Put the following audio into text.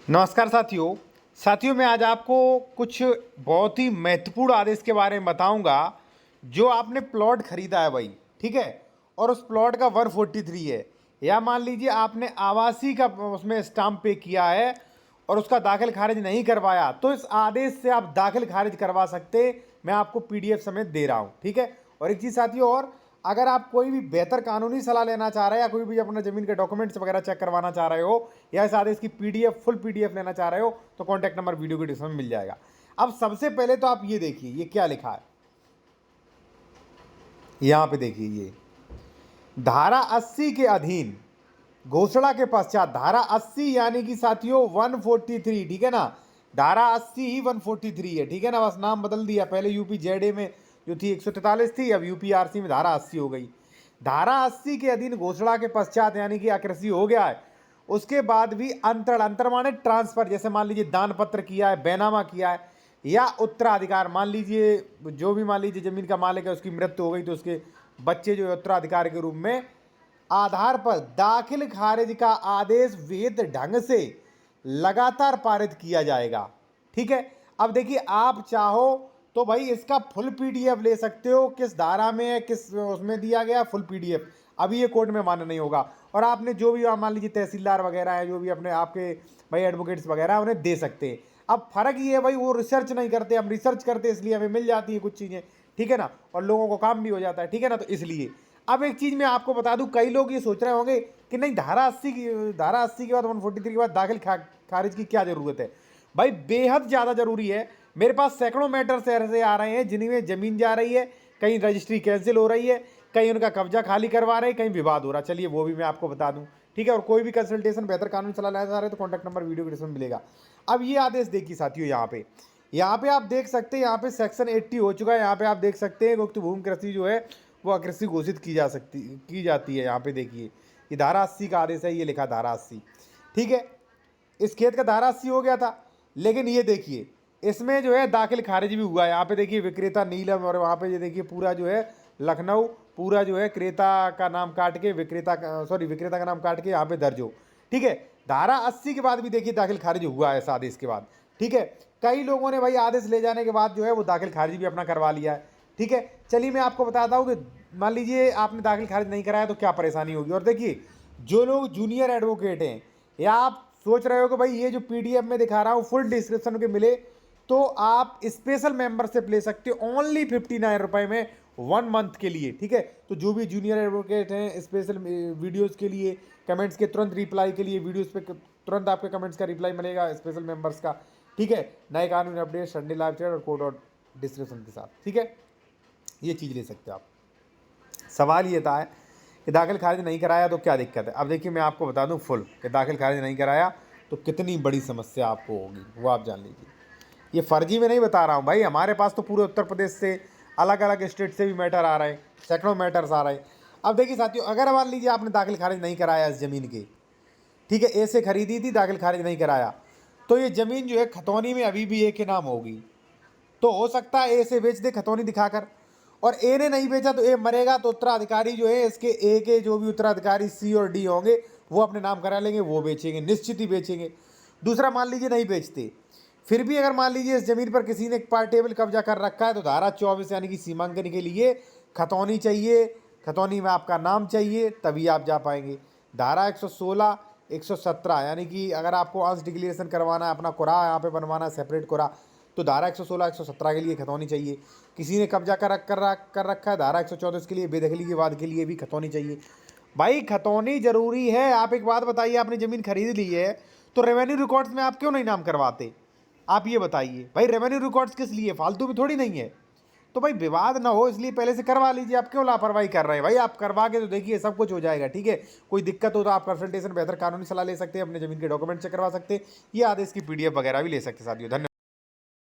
नमस्कार साथियों मैं आज आपको कुछ बहुत ही महत्वपूर्ण आदेश के बारे में बताऊंगा। जो आपने प्लॉट खरीदा है भाई, ठीक है, और उस प्लॉट का 143 है, या मान लीजिए आपने आवासी का उसमें स्टाम्प पे किया है और उसका दाखिल खारिज नहीं करवाया, तो इस आदेश से आप दाखिल खारिज करवा सकते। मैं आपको पीडीएफ समेत दे रहा हूँ, ठीक है। और एक चीज़ साथियों, और अगर आप कोई भी बेहतर कानूनी सलाह लेना चाह रहे हैं या कोई भी अपना ज़मीन के डॉक्यूमेंट्स वगैरह चेक करवाना चाह रहे हो या इस आदेश की पीडीएफ फुल पीडीएफ लेना चाह रहे हो, तो कॉन्टैक्ट नंबर वीडियो के डिस्क्रिप्शन में मिल जाएगा। अब सबसे पहले तो आप ये देखिए, ये क्या लिखा है, यहाँ पे देखिए, ये धारा 80 के अधीन घोषणा के पश्चात, धारा 80 यानी कि साथियों 143, ठीक है ना, धारा 80 ही 143 है, ठीक है ना, बस नाम बदल दिया। पहले यूपी जेडए में जो थी 143 थी, अब यूपीआरसी में धारा 80 हो गई। धारा 80 के अधीन घोषणा के पश्चात यानी कि अकृषि हो गया है, उसके बाद भी अंतर माने ट्रांसफर, जैसे मान लीजिए दान पत्र किया है, बैनामा किया है, या उत्तराधिकार, मान लीजिए जो भी मान लीजिए जमीन का मालिक है उसकी मृत्यु हो गई, तो उसके बच्चे जो है उत्तराधिकार के रूप में आधार पर दाखिल खारिज का आदेश विहित ढंग से लगातार पारित किया जाएगा, ठीक है। अब देखिए, आप चाहो तो भाई इसका फुल पीडीएफ ले सकते हो, किस धारा में है, किस उसमें दिया गया फुल पीडीएफ, अभी ये कोर्ट में मान्य नहीं होगा। और आपने जो भी मान लीजिए तहसीलदार वगैरह है, जो भी अपने आपके भाई एडवोकेट्स वगैरह है, उन्हें दे सकते हैं। अब फर्क ये है भाई, वो रिसर्च नहीं करते, हम रिसर्च करते, इसलिए हमें मिल जाती है कुछ चीज़ें, ठीक है ना, और लोगों को काम भी हो जाता है, ठीक है ना, तो इसलिए। अब एक चीज़ मैं आपको बता दूं, कई लोग ये सोच रहे होंगे कि नहीं, धारा 80 के बाद 143 के बाद दाखिल खारिज की क्या ज़रूरत है। भाई बेहद ज़्यादा ज़रूरी है। मेरे पास सैकड़ों मैटर्स ऐसे आ रहे हैं जिनमें ज़मीन जा रही है, कहीं रजिस्ट्री कैंसिल हो रही है, कहीं उनका कब्जा खाली करवा रहे हैं, कहीं विवाद हो रहा है। चलिए वो भी मैं आपको बता दूं, ठीक है। और कोई भी कंसल्टेशन बेहतर कानूनी सलाह लेना चाह रहे हैं तो कॉन्टैक्ट नंबर वीडियो के डिस्क्रिप्शन में मिलेगा। अब ये आदेश देखिए साथियों, यहाँ पे आप देख सकते हैं, यहाँ पे सेक्शन 80 हो चुका है। यहाँ पे आप देख सकते हैं उक्त भूमि कृषि जो है वो अकृषि घोषित की जाती है। यहाँ पे देखिए, ये धारा 80 का आदेश है, ये लिखा धारा 80, ठीक है। इस खेत का धारा 80 हो गया था, लेकिन ये देखिए इसमें जो है दाखिल खारिज भी हुआ है। यहाँ पे देखिए विक्रेता नीलम, और वहाँ पे ये देखिए पूरा जो है लखनऊ, पूरा जो है क्रेता का नाम काट के विक्रेता का नाम काट के यहाँ पे दर्ज हो, ठीक है। धारा 80 के बाद भी देखिए दाखिल खारिज हुआ है इस आदेश के बाद, ठीक है। कई लोगों ने भाई आदेश ले जाने के बाद जो है वो दाखिल खारिज भी अपना करवा लिया है, ठीक है। चलिए मैं आपको बताता हूँ कि मान लीजिए आपने दाखिल खारिज नहीं कराया तो क्या परेशानी होगी। और देखिए, जो लोग जूनियर एडवोकेट हैं, या आप सोच रहे हो कि भाई ये जो पीडीएफ में दिखा रहा हूँ फुल डिस्क्रिप्शन के मिले, तो आप स्पेशल मेंबरशिप ले सकते हो ओनली 59 रुपये में 1 मंथ के लिए, ठीक है। तो जो भी जूनियर एडवोकेट हैं, स्पेशल वीडियोस के लिए, कमेंट्स के तुरंत रिप्लाई के लिए, वीडियोस पे तुरंत आपके कमेंट्स का रिप्लाई मिलेगा स्पेशल मेंबर्स का, ठीक है। नए कानूनी अपडेट, संडे लाइव चैट और कोड और डिस्क्रिप्शन के साथ, ठीक है। ये चीज़ ले सकते हो आप। सवाल ये था कि दाखिल खारिज नहीं कराया तो क्या दिक्कत है। अब देखिए मैं आपको बता दूं फुल कि दाखिल खारिज नहीं कराया तो कितनी बड़ी समस्या आपको होगी, वो आप जान लीजिए। ये फर्जी में नहीं बता रहा हूँ भाई, हमारे पास तो पूरे उत्तर प्रदेश से, अलग अलग स्टेट से भी मैटर आ रहे हैं, सैकड़ों मैटर्स आ रहे हैं। अब देखिए साथियों, अगर मान लीजिए आपने दाखिल खारिज नहीं कराया इस ज़मीन के, ठीक है, ए से खरीदी थी, दाखिल खारिज नहीं कराया, तो ये ज़मीन जो है खतौनी में अभी भी ए के नाम होगी। तो हो सकता है ए से बेच दे खतौनी दिखाकर, और ए ने नहीं बेचा तो ए मरेगा, तो उत्तराधिकारी जो है इसके ए के जो भी उत्तराधिकारी सी और डी होंगे वो अपने नाम करा लेंगे, वो बेचेंगे, निश्चित ही बेचेंगे। दूसरा, मान लीजिए नहीं बेचते, फिर भी अगर मान लीजिए इस जमीन पर किसी ने पार्टेबल कब्जा कर रखा है, तो धारा 24 यानी कि सीमांकन के लिए खतौनी चाहिए, खतौनी में आपका नाम चाहिए, तभी आप जा पाएंगे। धारा 116, 117 यानी कि अगर आपको अंश डिक्लेरेशन करवाना है, अपना कुरा यहाँ पे बनवाना है, सेपरेट कुरा, तो धारा 116, 117 के लिए खतौनी चाहिए। किसी ने कब्जा कर रखा है, धारा 134 के लिए, बेदखली के बाद के लिए भी खतौनी चाहिए। भाई खतौनी जरूरी है। आप एक बात बताइए, आपने ज़मीन खरीद ली है तो रेवेन्यू रिकॉर्ड्स में आप क्यों नहीं नाम करवाते? आप ये बताइए भाई, रेवेन्यू रिकॉर्ड्स किस लिए, फालतू में थोड़ी नहीं है। तो भाई विवाद ना हो इसलिए पहले से करवा लीजिए। आप क्यों लापरवाही कर रहे हैं भाई? आप करवा के तो देखिए सब कुछ हो जाएगा, ठीक है। कोई दिक्कत हो तो आप कंसल्टेशन बेहतर कानूनी सलाह ले सकते हैं, अपने ज़मीन के डॉक्यूमेंट चेक करवा सकते हैं, ये आदेश की पीडीएफ वगैरह भी ले सकते हैं साथियों। धन्यवाद।